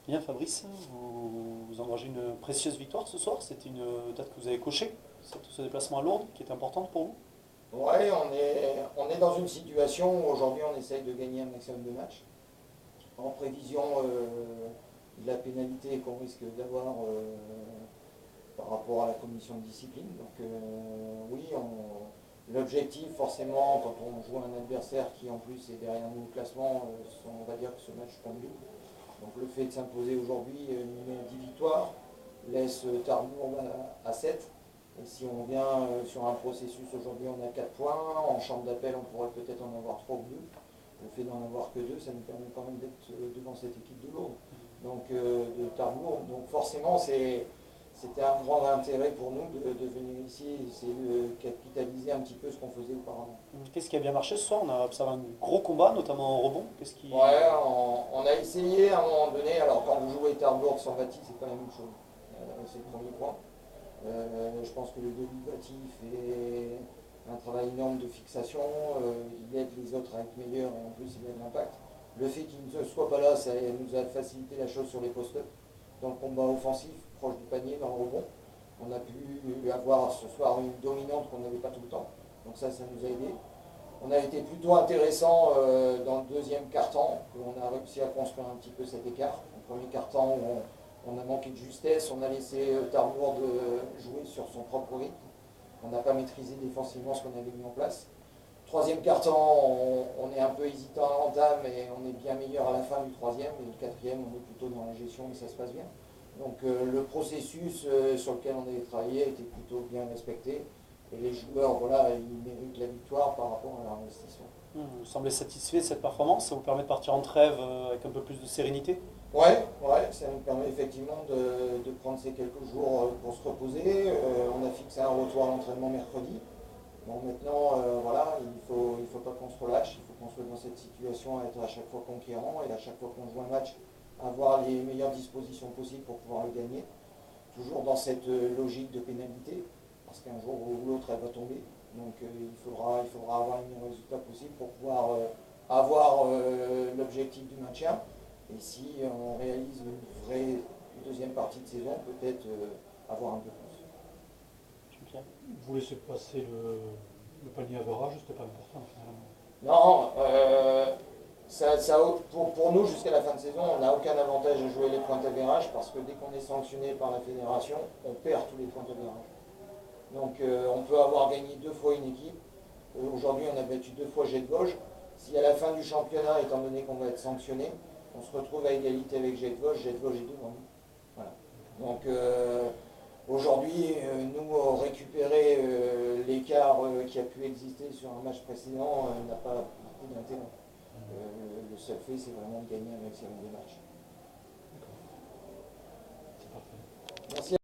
Bien Fabrice, vous engagez une précieuse victoire ce soir. C'était une date que vous avez cochée, ce déplacement à Lourdes, qui est importante pour vous. Ouais, on est dans une situation où aujourd'hui on essaye de gagner un maximum de matchs, en prévision de la pénalité qu'on risque d'avoir par rapport à la commission de discipline. Donc oui, l'objectif forcément quand on joue un adversaire qui en plus est derrière nous au classement, on va dire que ce match compte double. Donc le fait de s'imposer aujourd'hui, 10 victoires, laisse Tarbes à 7. Et si on vient sur un processus, aujourd'hui on a 4 points, en chambre d'appel on pourrait peut-être en avoir 3 ou 2. Le fait d'en avoir que 2, ça nous permet quand même d'être devant cette équipe de Lourdes, donc de Tarbes Lourdes. Donc forcément c'était un grand intérêt pour nous de venir ici et essayer de capitaliser un petit peu ce qu'on faisait auparavant. Qu'est-ce qui a bien marché ce soir? On a observé un gros combat, notamment au rebond. Qu'est-ce qui... Ouais, on a essayé à un moment donné, alors quand vous jouez Tarbes Lourdes sans Vati, c'est pas la même chose. C'est le premier point. Je pense que le Vati fait un travail énorme de fixation, il aide les autres à être meilleurs et en plus il a de l'impact. Le fait qu'il ne soit pas là, ça nous a facilité la chose sur les post-up, dans le combat offensif, proche du panier, dans le rebond. On a pu avoir ce soir une dominante qu'on n'avait pas tout le temps, donc ça nous a aidé. On a été plutôt intéressant dans le deuxième quart-temps, où on a réussi à construire un petit peu cet écart. Au premier quart-temps, on a manqué de justesse, on a laissé Tarbes Lourdes jouer sur son propre rythme. On n'a pas maîtrisé défensivement ce qu'on avait mis en place. Troisième quart-temps, on est un peu hésitant à l'entame, mais on est bien meilleur à la fin du troisième. Et le quatrième, on est plutôt dans la gestion et ça se passe bien. Donc le processus sur lequel on avait travaillé était plutôt bien respecté. Et les joueurs, voilà, ils méritent la victoire par rapport à leur investissement. Vous semblez satisfait de cette performance? Ça vous permet de partir en trêve avec un peu plus de sérénité? Ouais, ça nous permet effectivement de prendre ces quelques jours pour se reposer. On a fixé un retour à l'entraînement mercredi. Bon, maintenant, voilà, il faut pas qu'on se relâche, il faut qu'on soit dans cette situation à être à chaque fois conquérant et à chaque fois qu'on joue un match, avoir les meilleures dispositions possibles pour pouvoir le gagner. Toujours dans cette logique de pénalité, parce qu'un jour ou l'autre elle va tomber. Donc il faudra avoir les meilleurs résultats possibles pour pouvoir avoir l'objectif du maintien. Et si on réalise une vraie deuxième partie de saison, peut-être avoir un peu plus. Vous laissez passer le panier à barrage, c'était pas important finalement. Non, pour nous, jusqu'à la fin de saison, on n'a aucun avantage à jouer les points à virage parce que dès qu'on est sanctionné par la fédération, on perd tous les points à virage. Donc on peut avoir gagné 2 fois une équipe. Aujourd'hui, on a battu 2 fois Jet de Vosges. Si à la fin du championnat, étant donné qu'on va être sanctionné, on se retrouve à égalité avec Jet de Vosges est devant nous. Voilà. Donc aujourd'hui, nous, récupérer l'écart qui a pu exister sur un match précédent n'a pas beaucoup d'intérêt. Le seul fait, c'est vraiment de gagner un maximum de matchs. C'est parfait. Merci.